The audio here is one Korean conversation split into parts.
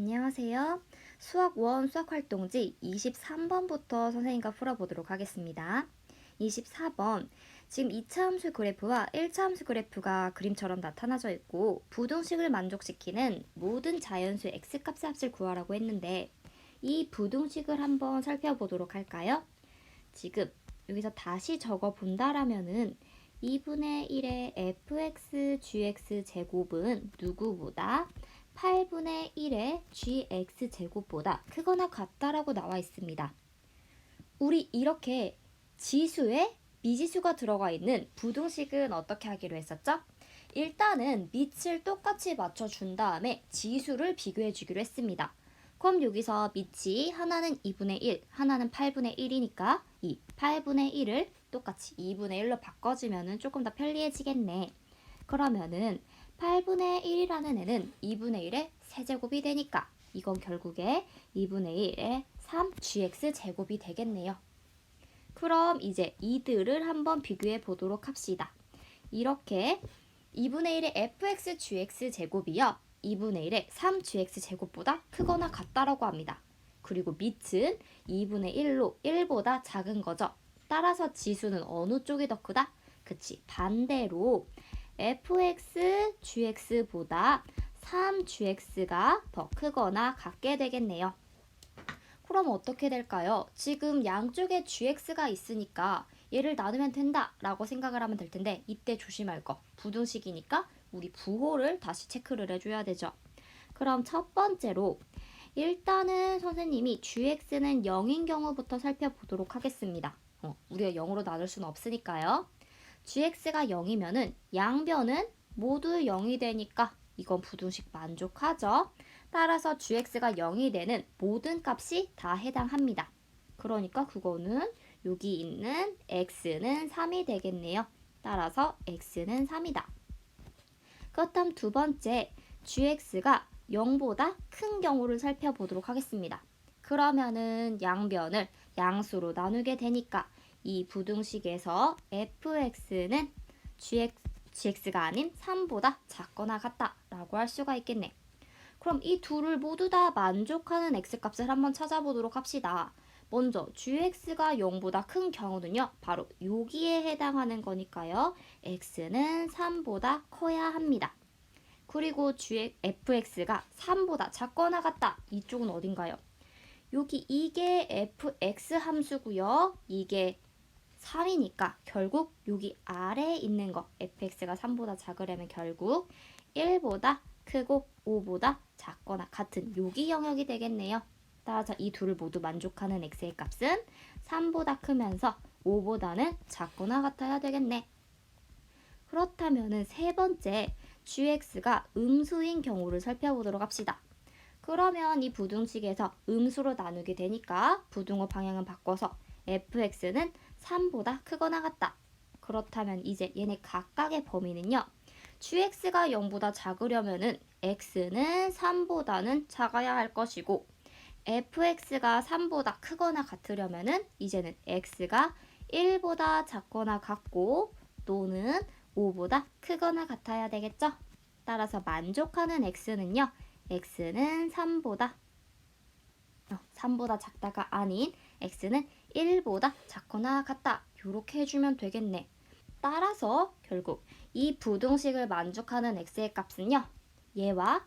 안녕하세요. 수학 1 수학 활동지 23번부터 선생님과 풀어보도록 하겠습니다. 24번. 지금 2차 함수 그래프와 1차 함수 그래프가 그림처럼 나타나져 있고 부등식을 만족시키는 모든 자연수 x값의 합을 구하라고 했는데 이 부등식을 한번 살펴보도록 할까요? 지금 여기서 다시 적어 본다라면은 2분의 1의 fx gx 제곱은 누구보다 8분의 1의 gx 제곱보다 크거나 같다라고 나와 있습니다. 우리 이렇게 지수에 미지수가 들어가 있는 부등식은 어떻게 하기로 했었죠? 일단은 밑을 똑같이 맞춰준 다음에 지수를 비교해 주기로 했습니다. 그럼 여기서 밑이 하나는 2분의 1, 하나는 8분의 1이니까 이 8분의 1을 똑같이 2분의 1로 바꿔주면 조금 더 편리해지겠네. 그러면은 8분의 1이라는 애는 2분의 1의 세제곱이 되니까 이건 결국에 2분의 1의 3gx 제곱이 되겠네요. 그럼 이제 이들을 한번 비교해 보도록 합시다. 이렇게 2분의 1의 fx gx 제곱이요. 2분의 1의 3gx 제곱보다 크거나 같다라고 합니다. 그리고 밑은 2분의 1로 1보다 작은 거죠. 따라서 지수는 어느 쪽이 더 크다? 그치, 반대로 fx gx보다 3gx가 더 크거나 같게 되겠네요. 그럼 어떻게 될까요? 지금 양쪽에 gx가 있으니까 얘를 나누면 된다 라고 생각을 하면 될 텐데 이때 조심할 거 부등식이니까 우리 부호를 다시 체크를 해줘야 되죠. 그럼 첫 번째로 일단은 선생님이 gx는 0인 경우부터 살펴보도록 하겠습니다. 우리가 0으로 나눌 수는 없으니까요. gx가 0이면은 양변은 모두 0이 되니까 이건 부등식 만족하죠. 따라서 gx가 0이 되는 모든 값이 다 해당합니다. 그러니까 그거는 여기 있는 x는 3이 되겠네요. 따라서 x는 3이다. 그렇다면 두 번째, gx가 0보다 큰 경우를 살펴보도록 하겠습니다. 그러면은 양변을 양수로 나누게 되니까 이 부등식에서 fx는 gx가 아닌 3보다 작거나 같다라고 할 수가 있겠네. 그럼 이 둘을 모두 다 만족하는 x값을 한번 찾아보도록 합시다. 먼저 gx가 0보다 큰 경우는요. 바로 여기에 해당하는 거니까요. x는 3보다 커야 합니다. 그리고 fx가 3보다 작거나 같다. 이쪽은 어딘가요? 여기 이게 fx 함수고요. 이게 3이니까 결국 여기 아래에 있는 거 fx가 3보다 작으려면 결국 1보다 크고 5보다 작거나 같은 여기 영역이 되겠네요. 따라서 이 둘을 모두 만족하는 x의 값은 3보다 크면서 5보다는 작거나 같아야 되겠네. 그렇다면 세 번째 gx가 음수인 경우를 살펴보도록 합시다. 그러면 이 부등식에서 음수로 나누게 되니까 부등호 방향은 바꿔서 fx는 3보다 크거나 같다. 그렇다면 이제 얘네 각각의 범위는요. gx가 0보다 작으려면은 x는 3보다는 작아야 할 것이고 fx가 3보다 크거나 같으려면은 이제는 x가 1보다 작거나 같고 또는 5보다 크거나 같아야 되겠죠? 따라서 만족하는 x는요. x는 3보다 작다가 아닌 x는 1보다 작거나 같다. 이렇게 해주면 되겠네. 따라서 결국 이 부등식을 만족하는 x의 값은요. 얘와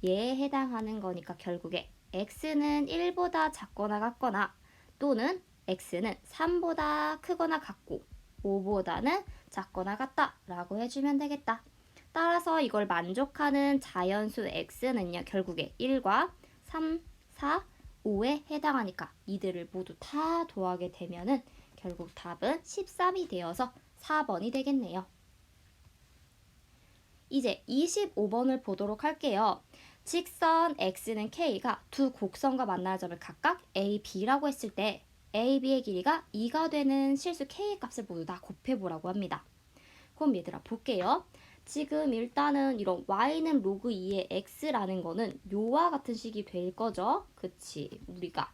얘에 해당하는 거니까 결국에 x는 1보다 작거나 같거나 또는 x는 3보다 크거나 같고 5보다는 작거나 같다 라고 해주면 되겠다. 따라서 이걸 만족하는 자연수 x는요. 결국에 1과 3, 4, 5에 해당하니까 이들을 모두 다 더하게 되면은 결국 답은 13이 되어서 4번이 되겠네요. 이제 25번을 보도록 할게요. 직선 x는 k가 두 곡선과 만나는 점을 각각 a, b라고 했을 때 a, b의 길이가 2가 되는 실수 k의 값을 모두 다 곱해보라고 합니다. 그럼 얘들아 볼게요. 지금 일단은 이런 y는 로그 2의 x라는 거는 요와 같은 식이 될 거죠. 그치? 우리가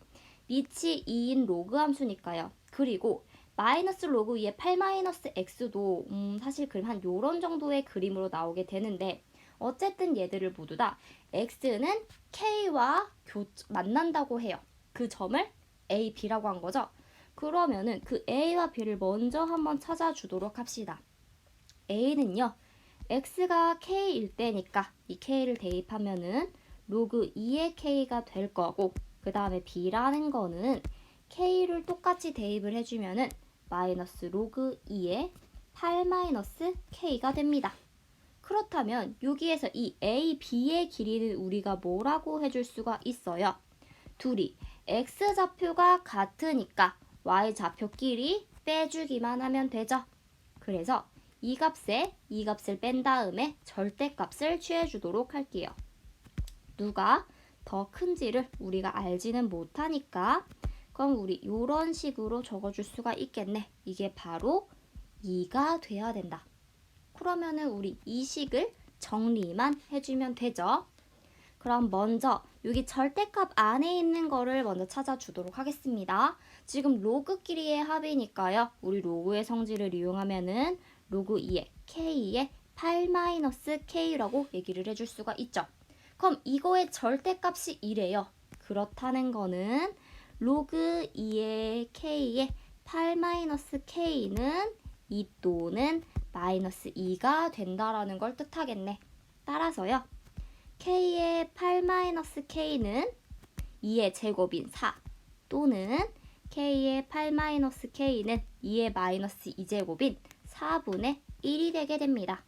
밑이 2인 로그 함수니까요. 그리고 마이너스 로그 2의 8 마이너스 x도 사실 그림 한 요런 정도의 그림으로 나오게 되는데 어쨌든 얘들을 모두 다 x는 k와 만난다고 해요. 그 점을 a, b라고 한 거죠. 그러면은 그 a와 b를 먼저 한번 찾아주도록 합시다. a는요, x가 k일 때니까 이 k를 대입하면은 로그 2의 k가 될 거고, 그 다음에 b라는 거는 k를 똑같이 대입을 해주면은 마이너스 로그 2의 8 마이너스 k가 됩니다. 그렇다면 여기에서 이 a, b의 길이는 우리가 뭐라고 해줄 수가 있어요? 둘이 x좌표가 같으니까 y좌표끼리 빼주기만 하면 되죠. 그래서 이 값을 뺀 다음에 절대값을 취해주도록 할게요. 누가 더 큰지를 우리가 알지는 못하니까 그럼 우리 이런 식으로 적어줄 수가 있겠네. 이게 바로 2가 돼야 된다. 그러면은 우리 이 식을 정리만 해주면 되죠. 그럼 먼저 여기 절대값 안에 있는 거를 먼저 찾아주도록 하겠습니다. 지금 로그끼리의 합이니까요. 우리 로그의 성질을 이용하면은 로그 2의 k의 8-k라고 얘기를 해줄 수가 있죠. 그럼 이거의 절대값이 2래요. 그렇다는 거는 로그 2의 k의 8-k는 2 또는 마이너스 2가 된다라는 걸 뜻하겠네. 따라서요. k의 8-k는 2의 제곱인 4 또는 k의 8-k는 2의 마이너스 2제곱인 4분의 1이 되게 됩니다.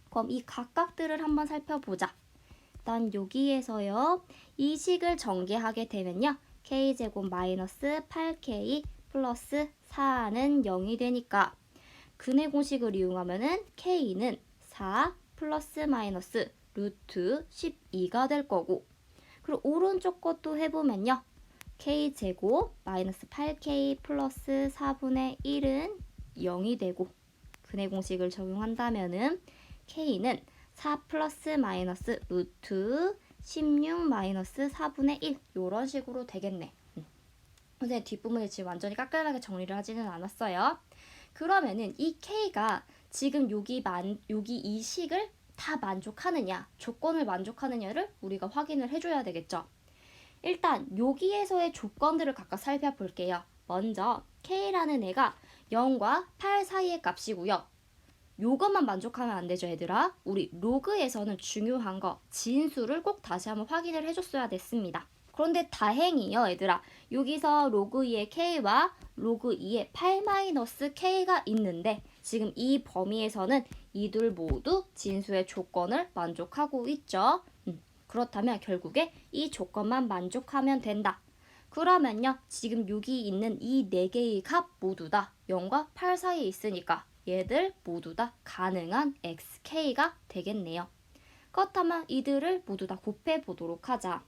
그럼 이 각각들을 한번 살펴보자. 일단 여기에서요. 이 식을 전개하게 되면요. k제곱 마이너스 8k 플러스 4는 0이 되니까 근의 공식을 이용하면은 k는 4 플러스 마이너스 루트 12가 될 거고, 그리고 오른쪽 것도 해보면요. k제곱 마이너스 8k 플러스 4분의 1은 0이 되고, 근의 공식을 적용한다면은 k는 4 플러스 마이너스 루트 16 마이너스 4분의 1 이런 식으로 되겠네. 근데 뒷부분에 지금 완전히 깔끔하게 정리를 하지는 않았어요. 그러면은 이 k가 지금 여기 이 식을 다 만족하느냐, 조건을 만족하느냐를 우리가 확인을 해줘야 되겠죠. 일단 여기에서의 조건들을 각각 살펴볼게요. 먼저 k라는 애가 0과 8 사이의 값이고요. 요것만 만족하면 안 되죠, 얘들아. 우리 로그에서는 중요한 거 진수를 꼭 다시 한번 확인을 해줬어야 됐습니다. 그런데 다행이요, 얘들아. 여기서 로그 2의 k와 로그 2의 8-k가 있는데 지금 이 범위에서는 이들 모두 진수의 조건을 만족하고 있죠. 그렇다면 결국에 이 조건만 만족하면 된다. 그러면요, 지금 여기 있는 이 4개의 값 모두 다 0과 8 사이에 있으니까 얘들 모두 다 가능한 xk가 되겠네요. 그렇다면 이들을 모두 다 곱해 보도록 하자.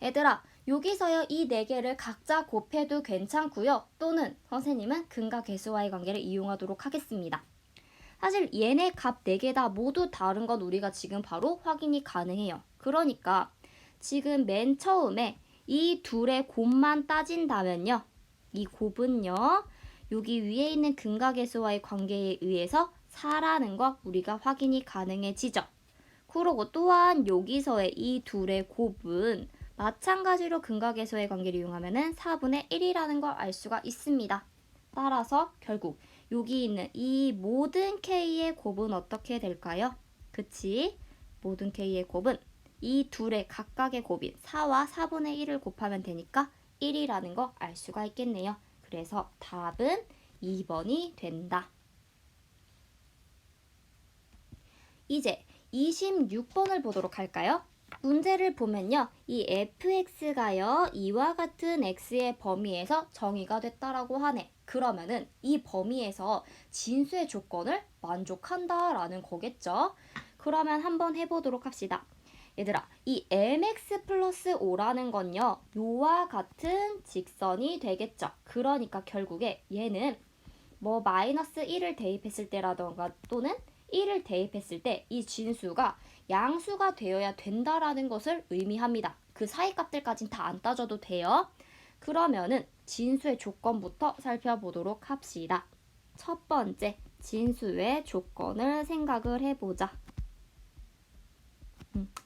얘들아, 여기서요 이 4개를 각자 곱해도 괜찮고요. 또는 선생님은 근과 계수와의 관계를 이용하도록 하겠습니다. 사실 얘네 값 4개 다 모두 다른 건 우리가 지금 바로 확인이 가능해요. 그러니까 지금 맨 처음에 이 둘의 곱만 따진다면요. 이 곱은요. 여기 위에 있는 근과 계수와의 관계에 의해서 4라는 거 우리가 확인이 가능해지죠. 그리고 또한 여기서의 이 둘의 곱은 마찬가지로 근과 계수의 관계를 이용하면 4분의 1이라는 걸 알 수가 있습니다. 따라서 결국 여기 있는 이 모든 k의 곱은 어떻게 될까요? 그치? 모든 k의 곱은 이 둘의 각각의 곱인 4와 4분의 1을 곱하면 되니까 1이라는 거 알 수가 있겠네요. 그래서 답은 2번이 된다. 이제 26번을 보도록 할까요? 문제를 보면요. 이 fx가요. 이와 같은 x의 범위에서 정의가 됐다라고 하네. 그러면은 이 범위에서 진수의 조건을 만족한다라는 거겠죠. 그러면 한번 해보도록 합시다. 얘들아, 이 mx 플러스 5라는 건요. 요와 같은 직선이 되겠죠. 그러니까 결국에 얘는 뭐 마이너스 1을 대입했을 때라던가 또는 1을 대입했을 때 이 진수가 양수가 되어야 된다라는 것을 의미합니다. 그 사이 값들까지는 다 안 따져도 돼요. 그러면은 진수의 조건부터 살펴보도록 합시다. 첫 번째, 진수의 조건을 생각을 해보자.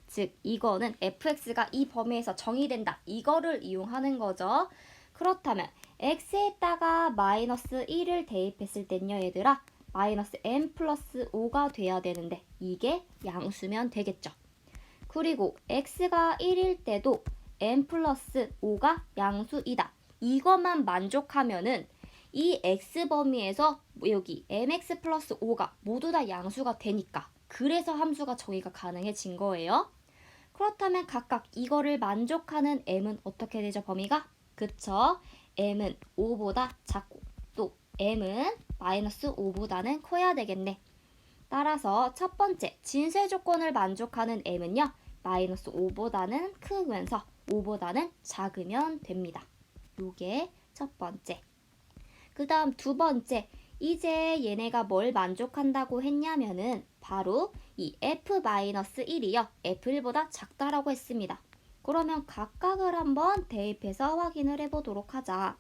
즉 이거는 fx가 이 범위에서 정의된다. 이거를 이용하는 거죠. 그렇다면 x에다가 마이너스 1을 대입했을 땐요 얘들아 마이너스 n 플러스 5가 돼야 되는데 이게 양수면 되겠죠. 그리고 x가 1일 때도 n 플러스 5가 양수이다. 이것만 만족하면은 이 x 범위에서 여기 mx 플러스 5가 모두 다 양수가 되니까 그래서 함수가 정의가 가능해진 거예요. 그렇다면 각각 이거를 만족하는 m은 어떻게 되죠? 범위가? 그쵸? m은 5보다 작고 또 m은 마이너스 5보다는 커야 되겠네. 따라서 첫 번째 진수의 조건을 만족하는 m은요. 마이너스 5보다는 크면서 5보다는 작으면 됩니다. 요게 첫 번째. 그 다음 두 번째. 이제 얘네가 뭘 만족한다고 했냐면은 바로 이 f-1이요. f1보다 작다라고 했습니다. 그러면 각각을 한번 대입해서 확인을 해보도록 하자.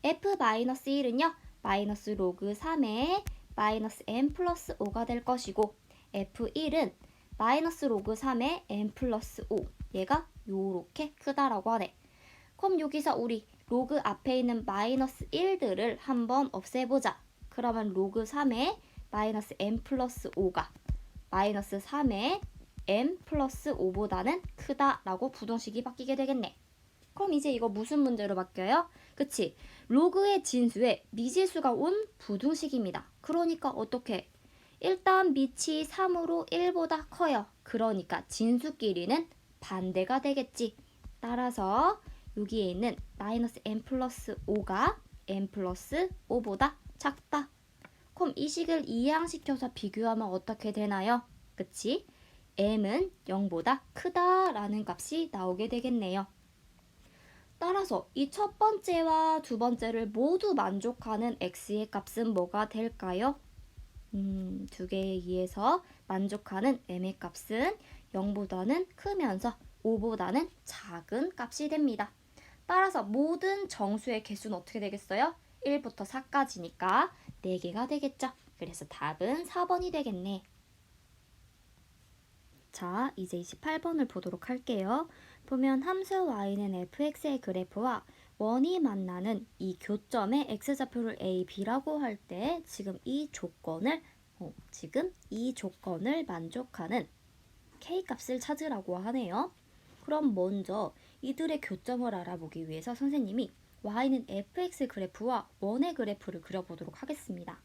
f-1은요. 마이너스 로그 3에 마이너스 n 플러스 5가 될 것이고 f1은 마이너스 로그 3에 n 플러스 5 얘가 요렇게 크다라고 하네. 그럼 여기서 우리 로그 앞에 있는 마이너스 1들을 한번 없애보자. 그러면 로그 3에 마이너스 n 플러스 5가 마이너스 3에 n 플러스 5보다는 크다라고 부등식이 바뀌게 되겠네. 그럼 이제 이거 무슨 문제로 바뀌어요? 그치? 로그의 진수에 미지수가 온 부등식입니다. 그러니까 어떻게? 일단 밑이 3으로 1보다 커요. 그러니까 진수끼리는 반대가 되겠지. 따라서 여기에 있는 마이너스 n 플러스 5가 n 플러스 5보다 작다. 그럼 이 식을 이항시켜서 비교하면 어떻게 되나요? 그치? m은 0보다 크다라는 값이 나오게 되겠네요. 따라서 이 첫 번째와 두 번째를 모두 만족하는 x의 값은 뭐가 될까요? 두 개에 의해서 만족하는 m의 값은 0보다는 크면서 5보다는 작은 값이 됩니다. 따라서 모든 정수의 개수는 어떻게 되겠어요? 1부터 4까지니까 4개가 되겠죠. 그래서 답은 4번이 되겠네. 자, 이제 28번을 보도록 할게요. 보면 함수 y는 fx의 그래프와 원이 만나는 이 교점의 x좌표를 a, b라고 할 때 지금 이 조건을 만족하는 k값을 찾으라고 하네요. 그럼 먼저 이들의 교점을 알아보기 위해서 선생님이 y는 fx 그래프와 원의 그래프를 그려보도록 하겠습니다.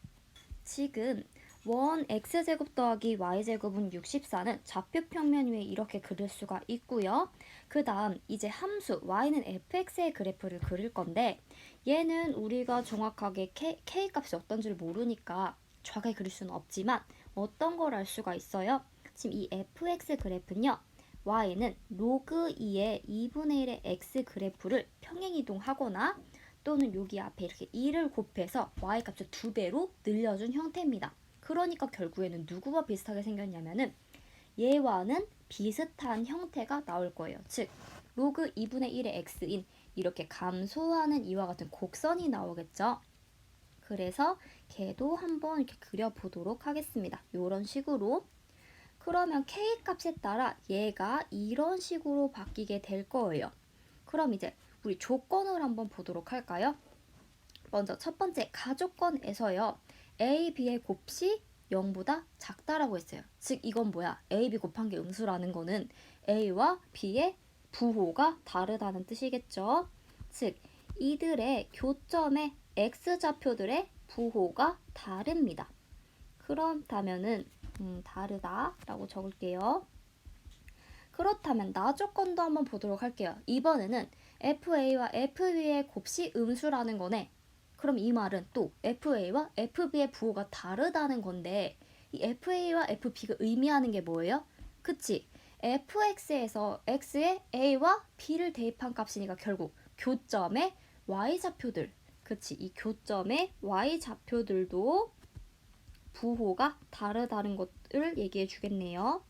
지금 원 x제곱 더하기 y제곱은 64는 좌표 평면 위에 이렇게 그릴 수가 있고요. 그 다음 이제 함수 y는 fx의 그래프를 그릴 건데 얘는 우리가 정확하게 k값이 어떤 줄 모르니까 정확하게 그릴 수는 없지만 어떤 걸 알 수가 있어요? 지금 이 fx 그래프는요. y는 로그 2의 2분의 1의 x 그래프를 평행이동하거나 또는 여기 앞에 이렇게 2를 곱해서 y값을 2배로 늘려준 형태입니다. 그러니까 결국에는 누구와 비슷하게 생겼냐면은 얘와는 비슷한 형태가 나올 거예요. 즉 로그 2분의 1의 x인 이렇게 감소하는 이와 같은 곡선이 나오겠죠. 그래서 걔도 한번 이렇게 그려보도록 하겠습니다. 이런 식으로. 그러면 k값에 따라 얘가 이런 식으로 바뀌게 될 거예요. 그럼 이제 우리 조건을 한번 보도록 할까요? 먼저 첫 번째 가조건에서요. a, b의 곱이 0보다 작다라고 했어요. 즉 이건 뭐야? a, b 곱한 게 음수라는 거는 a와 b의 부호가 다르다는 뜻이겠죠. 즉 이들의 교점의 x좌표들의 부호가 다릅니다. 그렇다면은 다르다라고 적을게요. 그렇다면 나 조건도 한번 보도록 할게요. 이번에는 FA와 FB의 곱이 음수라는 거네. 그럼 이 말은 또 FA와 FB의 부호가 다르다는 건데 이 FA와 FB가 의미하는 게 뭐예요? 그치? fx에서 x에 a와 b를 대입한 값이니까 결국 교점의 y좌표들 그치? 이 교점의 y좌표들도 부호가 다르다는 것을 얘기해 주겠네요.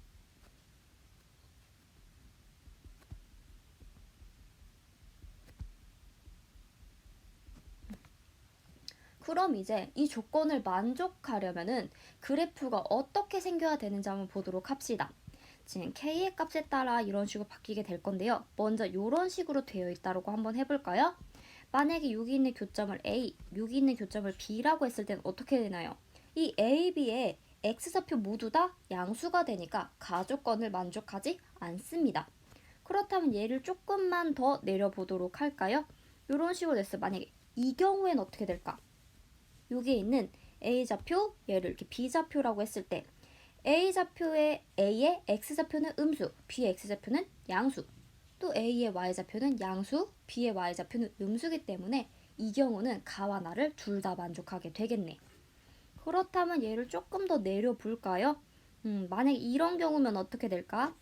그럼 이제 이 조건을 만족하려면은 그래프가 어떻게 생겨야 되는지 한번 보도록 합시다. 지금 k의 값에 따라 이런 식으로 바뀌게 될 건데요. 먼저 이런 식으로 되어 있다고 한번 해볼까요? 만약에 여기 있는 교점을 A, 여기 있는 교점을 B라고 했을 때는 어떻게 되나요? 이 A, B의 X좌표 모두 다 양수가 되니까 가조건을 만족하지 않습니다. 그렇다면 얘를 조금만 더 내려보도록 할까요? 이런 식으로 됐어요. 만약에 이 경우에는 어떻게 될까? 여기에 있는 A좌표, 얘를 이렇게 B좌표라고 했을 때 A좌표의 A의 X좌표는 음수, B의 X좌표는 양수, 또 A의 Y좌표는 양수, B의 Y좌표는 음수기 때문에 이 경우는 가와 나를 둘 다 만족하게 되겠네. 그렇다면 얘를 조금 더 내려볼까요? 만약에 이런 경우면 어떻게 될까?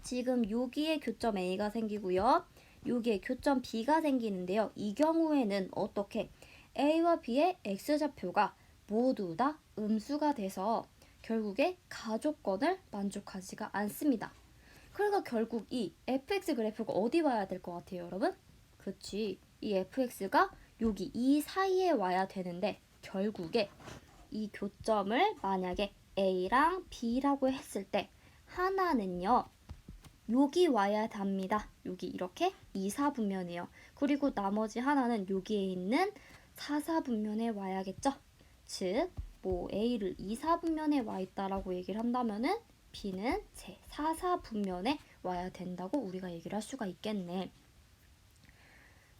지금 여기에 교점 A가 생기고요. 여기에 교점 B가 생기는데요. 이 경우에는 어떻게? A와 B의 X좌표가 모두 다 음수가 돼서 결국에 가조건을 만족하지가 않습니다. 그러니까 결국 이 fx 그래프가 어디 와야 될 것 같아요, 여러분? 그치. 이 fx가 여기 이 사이에 와야 되는데 결국에 이 교점을 만약에 A랑 B라고 했을 때 하나는요. 여기 와야 합니다. 여기 이렇게 이사분면이에요. 그리고 나머지 하나는 여기에 있는 사사분면에 와야겠죠. 즉, 뭐 A를 이사분면에 와 있다라고 얘기를 한다면은 B는 제 사사분면에 와야 된다고 우리가 얘기를 할 수가 있겠네.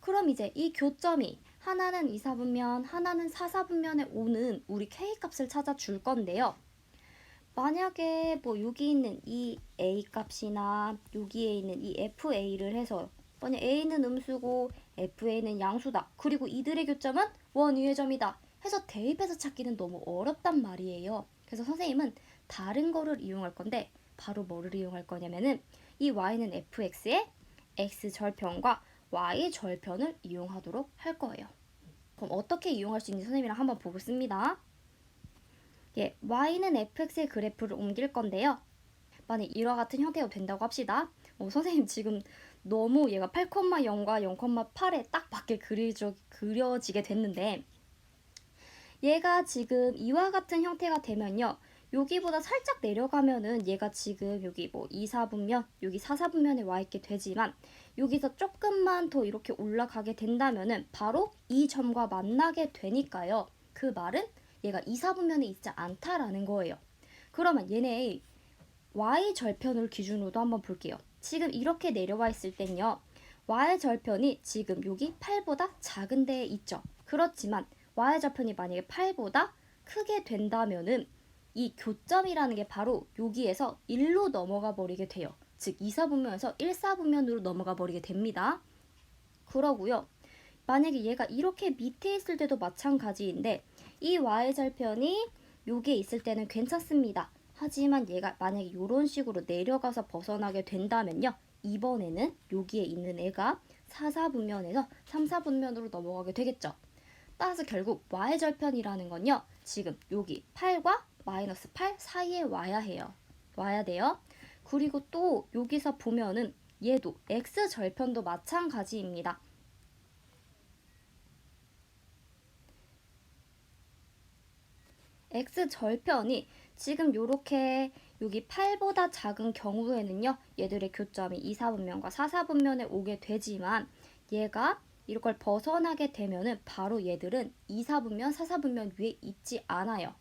그럼 이제 이 교점이 하나는 이사분면, 하나는 사사분면에 오는 우리 K값을 찾아줄 건데요. 만약에 뭐 여기 있는 이 A 값이나 여기에 있는 이 FA를 해서 만약 A는 음수고 FA는 양수다. 그리고 이들의 교점은 원위의 점이다. 해서 대입해서 찾기는 너무 어렵단 말이에요. 그래서 선생님은 다른 거를 이용할 건데 바로 뭐를 이용할 거냐면은 이 y는 fx의 x절편과 y절편을 이용하도록 할 거예요. 그럼 어떻게 이용할 수 있는지 선생님이랑 한번 보겠습니다. 예, y는 fx의 그래프를 옮길 건데요. 만약 이와 같은 형태가 된다고 합시다. 선생님 지금 너무 얘가 8,0과 0,8에 딱 맞게 그려지게 됐는데 얘가 지금 이와 같은 형태가 되면요. 여기보다 살짝 내려가면은 얘가 지금 여기 뭐 2, 4분면, 여기 4, 4분면에 와 있게 되지만 여기서 조금만 더 이렇게 올라가게 된다면은 바로 이 점과 만나게 되니까요. 그 말은 얘가 2, 4분면에 있지 않다라는 거예요. 그러면 얘네 y절편을 기준으로도 한번 볼게요. 지금 이렇게 내려와 있을 땐요. y절편이 지금 여기 8보다 작은 데에 있죠. 그렇지만 y절편이 만약에 8보다 크게 된다면은 이 교점이라는 게 바로 여기에서 1로 넘어가 버리게 돼요. 즉 2, 4분면에서 1, 4분면으로 넘어가 버리게 됩니다. 그러고요. 만약에 얘가 이렇게 밑에 있을 때도 마찬가지인데 이 y절편이 여기에 있을 때는 괜찮습니다. 하지만 얘가 만약에 이런 식으로 내려가서 벗어나게 된다면요. 이번에는 여기에 있는 애가 4, 4분면에서 3, 4분면으로 넘어가게 되겠죠. 따라서 결국 y절편이라는 건요. 지금 여기 8과 마이너스 8 사이에 와야 해요. 와야 돼요. 그리고 또 여기서 보면은 얘도 x절편도 마찬가지입니다. x절편이 지금 요렇게 여기 8보다 작은 경우에는요. 얘들의 교점이 2, 4분면과 4, 4분면에 오게 되지만 얘가 이걸 벗어나게 되면은 바로 얘들은 2, 4분면, 4, 4분면 위에 있지 않아요.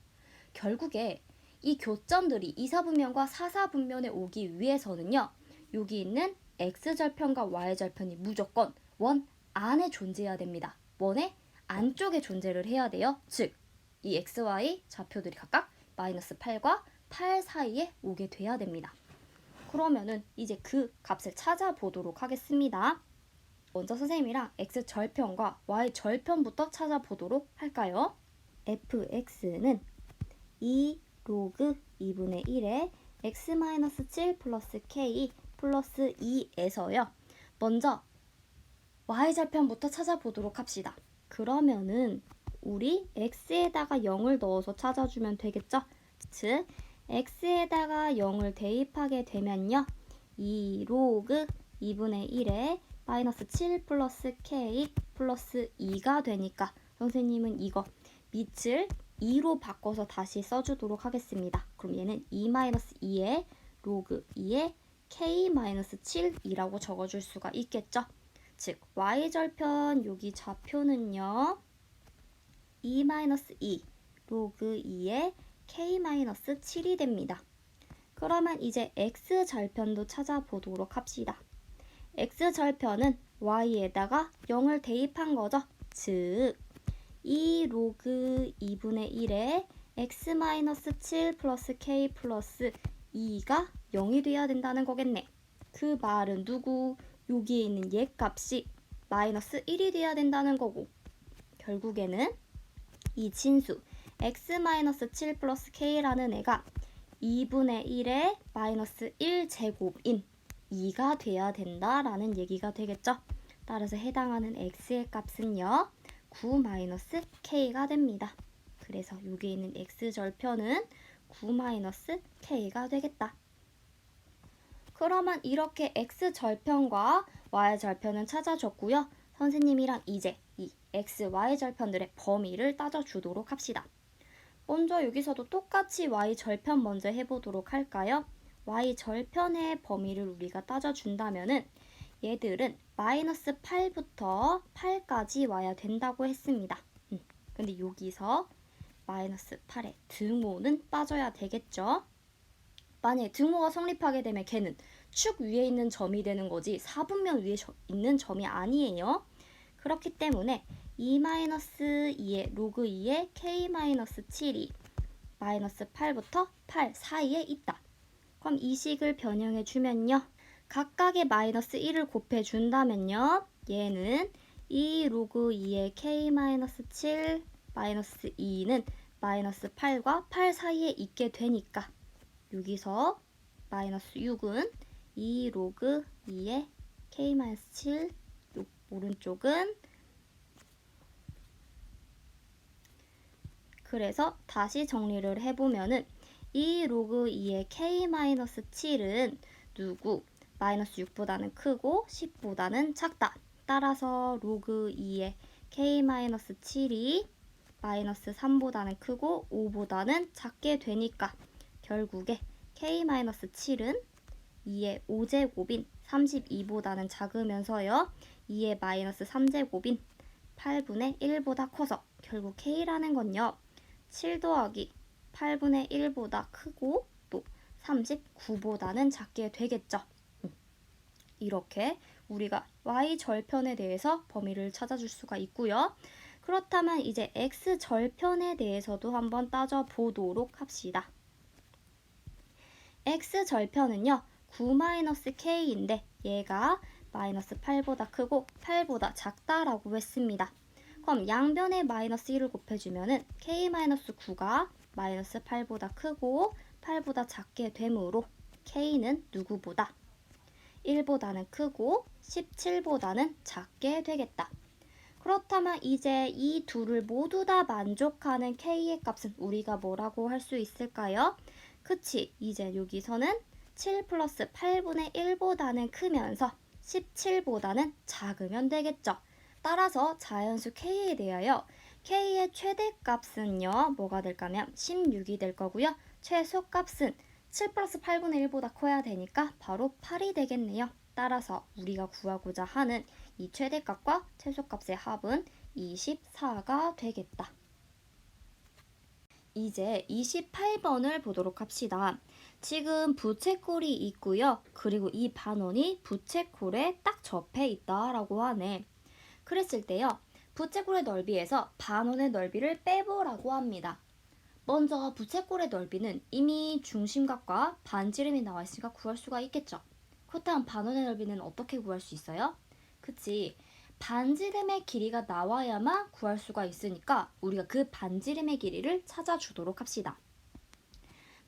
결국에 이 교점들이 2, 4분면과 4, 4분면에 오기 위해서는요. 여기 있는 x절편과 y절편이 무조건 원 안에 존재해야 됩니다. 원의 안쪽에 존재를 해야 돼요. 즉, 이 x, y 좌표들이 각각 마이너스 8과 8 사이에 오게 돼야 됩니다. 그러면은 이제 그 값을 찾아보도록 하겠습니다. 먼저 선생님이랑 x절편과 y절편부터 찾아보도록 할까요? fx는 2 로그 2분의 1에 x-7 플러스 k 플러스 2에서요. 먼저 y절편부터 찾아보도록 합시다. 그러면은 우리 x에다가 0을 넣어서 찾아주면 되겠죠? 즉 x에다가 0을 대입하게 되면요. 2 로그 2분의 1에 마이너스 7 플러스 k 플러스 2가 되니까 선생님은 이거 밑을 2로 바꿔서 다시 써주도록 하겠습니다. 그럼 얘는 2-2에 로그 2의 k-7이라고 적어줄 수가 있겠죠. 즉 y절편 여기 좌표는요 2-2 로그 2의 k-7이 됩니다. 그러면 이제 x절편도 찾아보도록 합시다. x절편은 y에다가 0을 대입한 거죠. 즉 2 로그 2분의 1에 x-7 플러스 k 플러스 2가 0이 돼야 된다는 거겠네. 그 말은 누구? 여기에 있는 얘 값이 마이너스 1이 돼야 된다는 거고, 결국에는 이 진수 x-7 플러스 k라는 애가 2분의 1에 마이너스 1제곱인 2가 돼야 된다라는 얘기가 되겠죠. 따라서 해당하는 x의 값은요 9-k가 됩니다. 그래서 여기 있는 x절편은 9-k가 되겠다. 그러면 이렇게 x절편과 y절편은 찾아줬고요. 선생님이랑 이제 이 x, y절편들의 범위를 따져주도록 합시다. 먼저 여기서도 똑같이 y절편 먼저 해보도록 할까요? y절편의 범위를 우리가 따져준다면은 얘들은 마이너스 8부터 8까지 와야 된다고 했습니다. 근데 여기서 마이너스 8의 등호는 빠져야 되겠죠? 만약에 등호가 성립하게 되면 걔는 축 위에 있는 점이 되는 거지 4분면 위에 있는 점이 아니에요. 그렇기 때문에 2-2의 로그 2의 k-7이 마이너스 8부터 8 사이에 있다. 그럼 이 식을 변형해 주면요. 각각의 마이너스 1을 곱해준다면요. 얘는 2 로그 2의 k-7 마이너스 2는 마이너스 8과 8 사이에 있게 되니까 여기서 마이너스 6은 2 로그 2의 k-7 오른쪽은 그래서 다시 정리를 해보면은 2 로그 2의 k-7은 누구? 마이너스 6보다는 크고 10보다는 작다. 따라서 로그 2의 k-7이 마이너스 3보다는 크고 5보다는 작게 되니까 결국에 k-7은 2의 5제곱인 32보다는 작으면서요. 2의 마이너스 3제곱인 8분의 1보다 커서 결국 k라는 건요. 7 더하기 8분의 1보다 크고 또 39보다는 작게 되겠죠. 이렇게 우리가 y절편에 대해서 범위를 찾아줄 수가 있고요. 그렇다면 이제 x절편에 대해서도 한번 따져보도록 합시다. x절편은요. 9-k인데 얘가 마이너스 8보다 크고 8보다 작다라고 했습니다. 그럼 양변에 마이너스 1을 곱해주면은 k-9가 마이너스 8보다 크고 8보다 작게 되므로 k는 누구보다 1보다는 크고 17보다는 작게 되겠다. 그렇다면 이제 이 둘을 모두 다 만족하는 k의 값은 우리가 뭐라고 할 수 있을까요? 그치, 이제 여기서는 7 플러스 8분의 1보다는 크면서 17보다는 작으면 되겠죠. 따라서 자연수 k에 대하여 k의 최대값은요 뭐가 될까면 16이 될 거고요. 최소값은 7 플러스 8분의 1보다 커야 되니까 바로 8이 되겠네요. 따라서 우리가 구하고자 하는 이 최대값과 최소값의 합은 24가 되겠다. 이제 28번을 보도록 합시다. 지금 부채꼴이 있고요. 그리고 이 반원이 부채꼴에 딱 접해 있다라고 하네. 그랬을 때요. 부채꼴의 넓이에서 반원의 넓이를 빼보라고 합니다. 먼저 부채꼴의 넓이는 이미 중심각과 반지름이 나와 있으니까 구할 수가 있겠죠. 그렇다면 반원의 넓이는 어떻게 구할 수 있어요? 그치. 반지름의 길이가 나와야만 구할 수가 있으니까 우리가 그 반지름의 길이를 찾아주도록 합시다.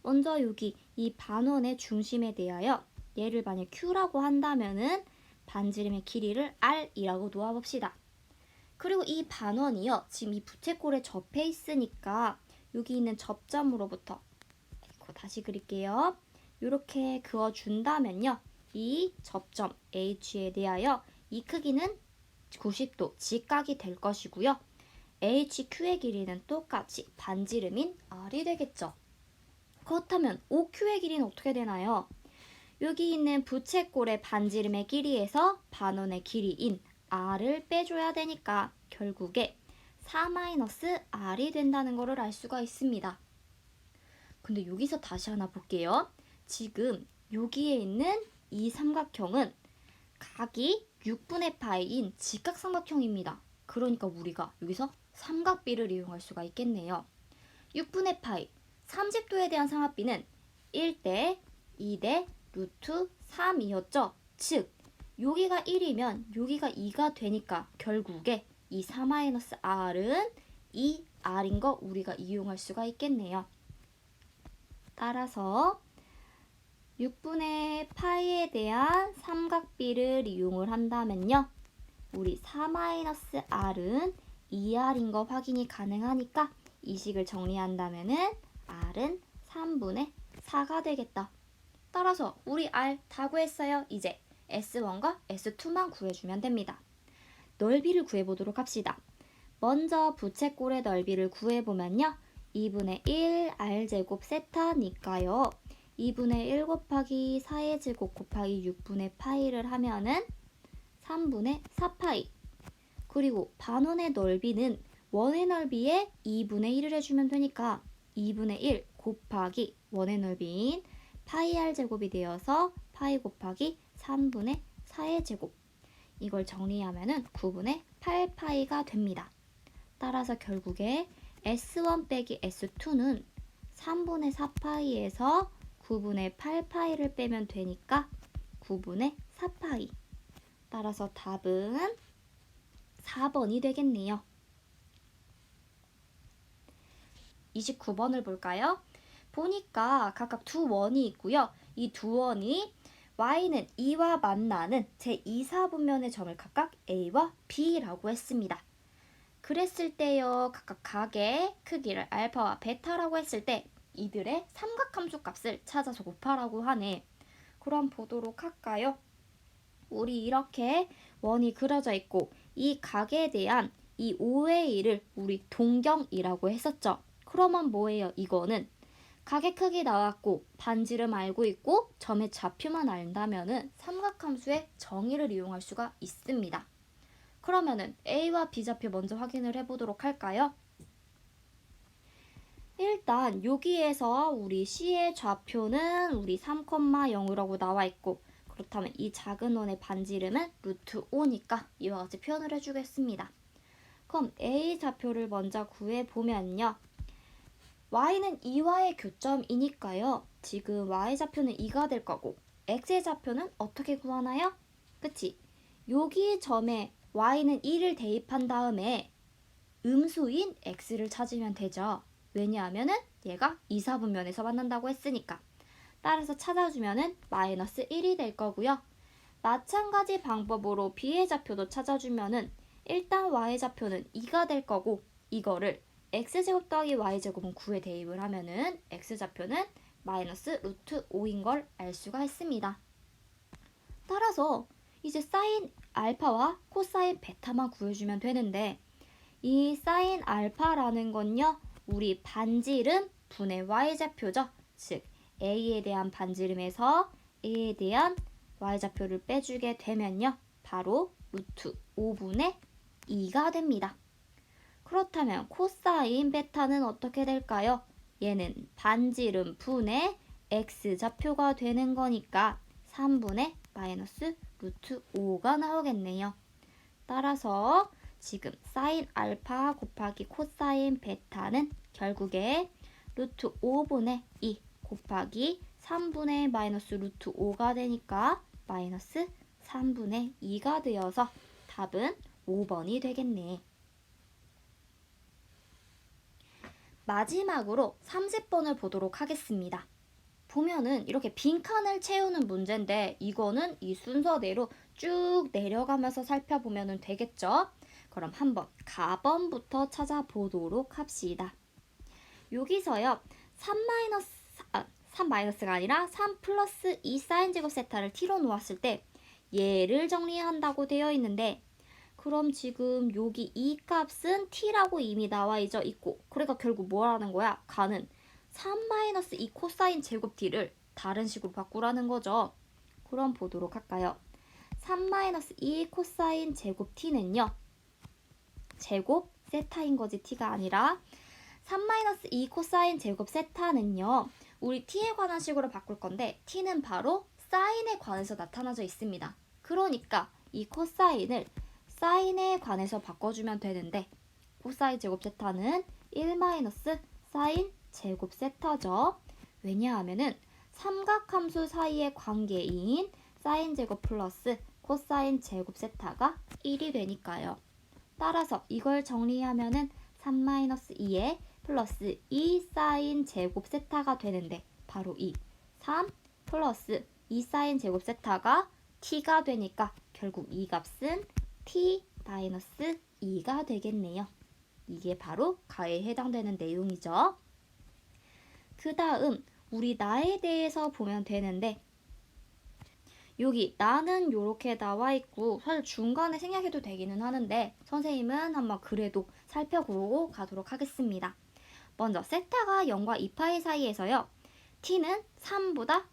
먼저 여기 이 반원의 중심에 대하여 얘를 만약 Q라고 한다면은 반지름의 길이를 R이라고 놓아봅시다. 그리고 이 반원이요. 지금 이 부채꼴에 접해 있으니까 여기 있는 접점으로부터 다시 그릴게요. 이렇게 그어준다면요. 이 접점 H에 대하여 이 크기는 90도 직각이 될 것이고요. HQ의 길이는 똑같이 반지름인 R이 되겠죠. 그렇다면 OQ의 길이는 어떻게 되나요? 여기 있는 부채꼴의 반지름의 길이에서 반원의 길이인 r을 빼줘야 되니까 결국에 4-r이 된다는 것을 알 수가 있습니다. 근데 여기서 다시 하나 볼게요. 지금 여기에 있는 이 삼각형은 각이 6분의 파이인 직각삼각형입니다. 그러니까 우리가 여기서 삼각비를 이용할 수가 있겠네요. 6분의 파이, 30도에 대한 삼각비는 1대 2대 루트 3이었죠. 즉, 여기가 1이면 여기가 2가 되니까 결국에 이 4-r은 2r인 거 우리가 이용할 수가 있겠네요. 따라서 6분의 파이에 대한 삼각비를 이용을 한다면요. 우리 4-r은 2r인 거 확인이 가능하니까 이 식을 정리한다면은 r은 3분의 4가 되겠다. 따라서 우리 r 다 구했어요. 이제 S1과 S2만 구해주면 됩니다. 넓이를 구해보도록 합시다. 먼저 부채꼴의 넓이를 구해보면요. 2분의 1 r제곱 세타니까요. 2분의 1 곱하기 4의 제곱 곱하기 6분의 파이를 하면은 3분의 4파이. 그리고 반원의 넓이는 원의 넓이에 2분의 1을 해주면 되니까 2분의 1 곱하기 원의 넓이인 파이 r 제곱이 되어서 파이 곱하기 3분의 4의 제곱. 이걸 정리하면은 9분의 8파이가 됩니다. 따라서 결국에 S1 빼기 S2는 3분의 4파이에서 9분의 8파이를 빼면 되니까 9분의 4파이. 따라서 답은 4번이 되겠네요. 29번을 볼까요? 보니까 각각 두 원이 있고요. 이 두 원이 y는 2와 만나는 제2사분면의 점을 각각 a와 b라고 했습니다. 그랬을 때요. 각각 각의 크기를 알파와 베타라고 했을 때 이들의 삼각함수 값을 찾아서 곱하라고 하네. 그럼 보도록 할까요? 우리 이렇게 원이 그려져 있고 이 각에 대한 이 5의 1을 우리 동경이라고 했었죠. 그러면 뭐예요? 이거는 각의 크기 나왔고 반지름 알고 있고 점의 좌표만 안다면은 삼각함수의 정의를 이용할 수가 있습니다. 그러면은 A와 B 좌표 먼저 확인을 해보도록 할까요? 일단 여기에서 우리 C의 좌표는 우리 3,0라고 나와 있고 그렇다면 이 작은 원의 반지름은 루트 5니까 이와 같이 표현을 해주겠습니다. 그럼 A 좌표를 먼저 구해보면요. y는 2와의 교점이니까요. 지금 y 좌표는 2가 될 거고 x의 좌표는 어떻게 구하나요? 그치? 여기 점에 y는 2를 대입한 다음에 음수인 x를 찾으면 되죠. 왜냐하면은 얘가 2사분면에서 만난다고 했으니까. 따라서 찾아주면은 마이너스 1이 될 거고요. 마찬가지 방법으로 b의 좌표도 찾아주면은 일단 y의 좌표는 2가 될 거고 이거를 x제곱 더하기 y제곱은 9에 대입을 하면은 x좌표는 마이너스 루트 5인 걸 알 수가 있습니다. 따라서 이제 사인 알파와 코사인 베타만 구해주면 되는데 이 사인 알파라는 건요. 우리 반지름 분의 y좌표죠. 즉 a에 대한 반지름에서 a에 대한 y좌표를 빼주게 되면요. 바로 루트 5분의 2가 됩니다. 그렇다면 코사인 베타는 어떻게 될까요? 얘는 반지름 분의 x좌표가 되는 거니까 3분의 마이너스 루트 5가 나오겠네요. 따라서 지금 사인 알파 곱하기 코사인 베타는 결국에 루트 5분의 2 곱하기 3분의 마이너스 루트 5가 되니까 마이너스 3분의 2가 되어서 답은 5번이 되겠네. 마지막으로 30번을 보도록 하겠습니다. 보면은 이렇게 빈칸을 채우는 문제인데 이거는 이 순서대로 쭉 내려가면서 살펴보면 되겠죠? 그럼 한번 가번부터 찾아보도록 합시다. 여기서요. 3-가 아니라 3 플러스 2 사인 제곱 세타를 t로 놓았을 때 얘를 정리한다고 되어 있는데 그럼 지금 여기 이 값은 t라고 이미 나와 있고 그러니까 결국 뭐라는 거야? 가는 3-2 코사인 제곱 t를 다른 식으로 바꾸라는 거죠. 그럼 보도록 할까요? 3-2 코사인 제곱 t는요. 제곱 세타인 거지 t가 아니라 3-2 코사인 제곱 세타는요. 우리 t에 관한 식으로 바꿀 건데 t는 바로 사인에 관해서 나타나져 있습니다. 그러니까 이 코사인을 사인에 관해서 바꿔주면 되는데 코사인 제곱 세타는 1 사인 제곱 세타죠. 왜냐하면은 삼각함수 사이의 관계인 사인 제곱 플러스 코사인 제곱 세타가 1이 되니까요. 따라서 이걸 정리하면은 3-2에 플러스 2 사인 제곱 세타가 되는데 바로 이 3 플러스 2 사인 제곱 세타가 t가 되니까 결국 이 값은 t-2가 되겠네요. 이게 바로 가에 해당되는 내용이죠. 그 다음 우리 나에 대해서 보면 되는데 여기 나는 이렇게 나와 있고 사실 중간에 생략해도 되기는 하는데 선생님은 한번 그래도 살펴보고 가도록 하겠습니다. 먼저 세타가 0과 2파이 사이에서요. t는 3보다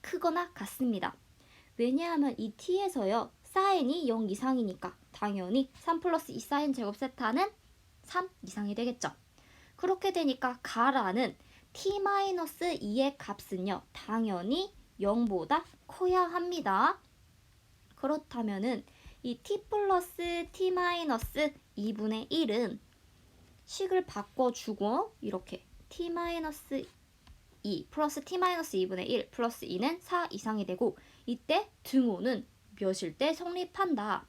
크거나 같습니다. 왜냐하면 이 t에서요. 사인이 0 이상이니까 당연히 3 플러스 2 사인 제곱 세타는 3 이상이 되겠죠. 그렇게 되니까 가라는 t-2의 값은요. 당연히 0보다 커야 합니다. 그렇다면은 이 t 플러스 t-2분의 1은 식을 바꿔주고 이렇게 t-2 플러스 t-2분의 1 플러스 2는 4 이상이 되고 이때 등호는 몇일 때 성립한다.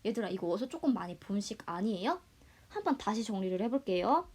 얘들아 이거 어서 조금 많이 본 식 아니에요? 한번 다시 정리를 해볼게요.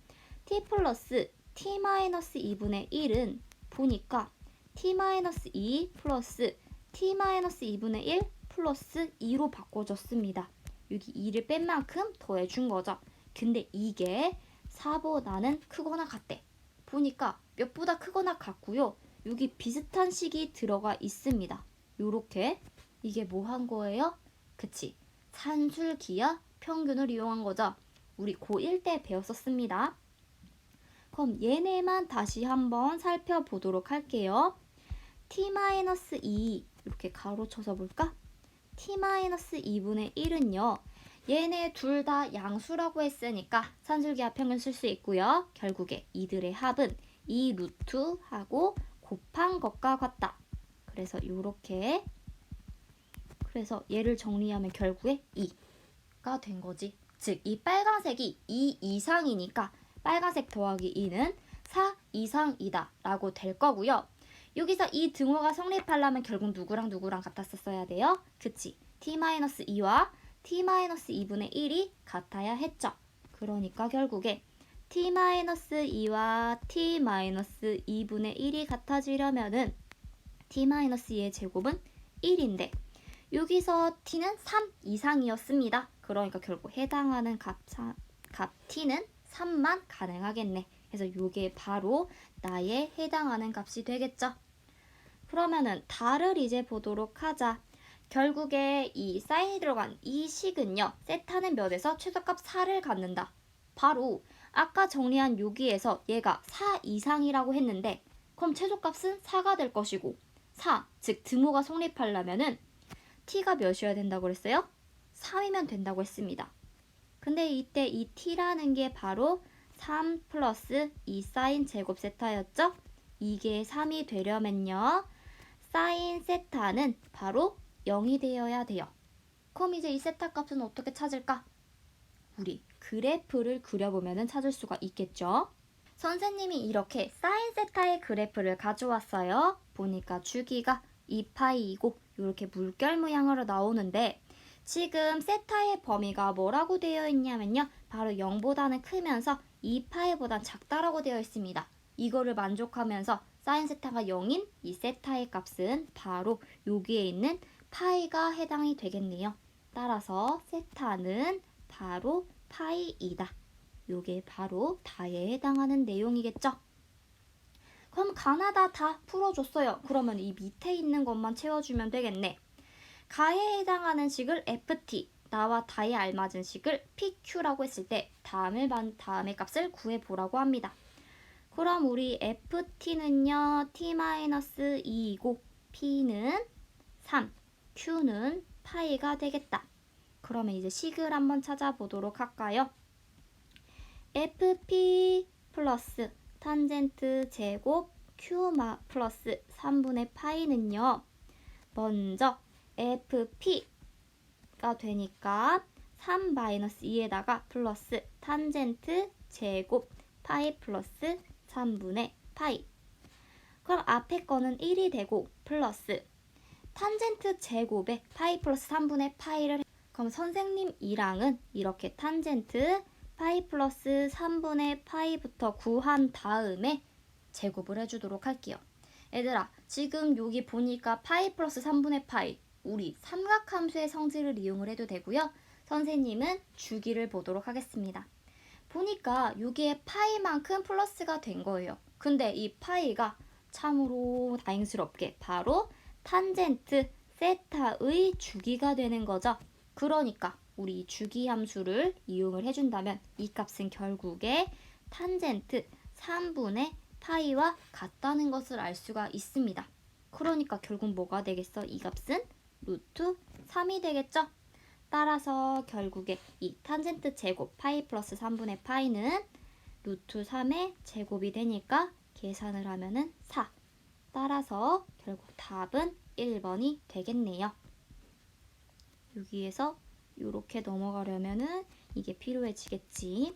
t 플러스 t-2분의 1은 보니까 t-2 플러스 t-2분의 1 플러스 2로 바꿔줬습니다. 여기 2를 뺀 만큼 더해준 거죠. 근데 이게 4보다는 크거나 같대. 보니까 몇보다 크거나 같고요. 여기 비슷한 식이 들어가 있습니다. 요렇게 이게 뭐 한 거예요? 그치. 산술기하 평균을 이용한 거죠. 우리 고1 때 배웠었습니다. 그럼 얘네만 다시 한번 살펴보도록 할게요. t-2 이렇게 가로쳐서 볼까? t-2분의 1은요. 얘네 둘 다 양수라고 했으니까 산술기하 평균 쓸 수 있고요. 결국에 이들의 합은 2 루트하고 곱한 것과 같다. 그래서 이렇게 그래서 얘를 정리하면 결국에 2가 된 거지. 즉 이 빨간색이 2 이상이니까 빨간색 더하기 2는 4 이상이다 라고 될 거고요. 여기서 이 등호가 성립하려면 결국 누구랑 누구랑 같았었어야 돼요? 그치. t-2와 t-2분의 1이 같아야 했죠. 그러니까 결국에 t-2와 t-2분의 1이 같아지려면은 t-2의 제곱은 1인데 여기서 t는 3 이상이었습니다. 그러니까 결국 해당하는 값 t는 3만 가능하겠네. 그래서 이게 바로 나에 해당하는 값이 되겠죠. 그러면은 달을 이제 보도록 하자. 결국에 이 사인이 들어간 이 식은요. 세타는 몇에서 최소값 4를 갖는다. 바로 아까 정리한 여기에서 얘가 4 이상이라고 했는데 그럼 최소값은 4가 될 것이고 4, 즉 등호가 성립하려면은 t가 몇이어야 된다고 그랬어요? 3이면 된다고 했습니다. 근데 이때 이 t라는 게 바로 3 플러스 2 사인 제곱 세타였죠? 이게 3이 되려면요. 사인 세타는 바로 0이 되어야 돼요. 그럼 이제 이 세타 값은 어떻게 찾을까? 우리 그래프를 그려보면 찾을 수가 있겠죠? 선생님이 이렇게 사인 세타의 그래프를 가져왔어요. 보니까 주기가 2파이이고 이렇게 물결 모양으로 나오는데 지금 세타의 범위가 뭐라고 되어 있냐면요. 바로 0보다는 크면서 2파이보단 작다라고 되어 있습니다. 이거를 만족하면서 사인 세타가 0인 이 세타의 값은 바로 여기에 있는 파이가 해당이 되겠네요. 따라서 세타는 바로 파이이다. 요게 바로 다에 해당하는 내용이겠죠. 그럼 가나다 다 풀어줬어요. 그러면 이 밑에 있는 것만 채워주면 되겠네. 가에 해당하는 식을 ft, 나와 다에 알맞은 식을 pq라고 했을 때 다음의 값을 구해보라고 합니다. 그럼 우리 ft는요 t-2이고 p는 3, q는 파이가 되겠다. 그러면 이제 식을 한번 찾아보도록 할까요? fp 플러스 탄젠트 제곱 q 플러스 3분의 파이는요. 먼저 fp가 되니까 3-2에다가 플러스 탄젠트 제곱 파이 플러스 3분의 파이. 그럼 앞에 거는 1이 되고 플러스 탄젠트 제곱에 파이 플러스 3분의 파이를 그럼 선생님 2랑은 이렇게 탄젠트 파이 플러스 3분의 파이부터 구한 다음에 제곱을 해주도록 할게요. 얘들아, 지금 여기 보니까 파이 플러스 3분의 파이, 우리 삼각함수의 성질을 이용을 해도 되고요. 선생님은 주기를 보도록 하겠습니다. 보니까 여기에 파이만큼 플러스가 된 거예요. 근데 이 파이가 참으로 다행스럽게 바로 탄젠트 세타의 주기가 되는 거죠. 그러니까 우리 주기 함수를 이용을 해준다면 이 값은 결국에 탄젠트 3분의 파이와 같다는 것을 알 수가 있습니다. 그러니까 결국 뭐가 되겠어? 이 값은 루트 3이 되겠죠? 따라서 결국에 이 탄젠트 제곱 파이 플러스 3분의 파이는 루트 3의 제곱이 되니까 계산을 하면은 4. 따라서 결국 답은 1번이 되겠네요. 여기에서 이렇게 넘어가려면은 이게 필요해지겠지.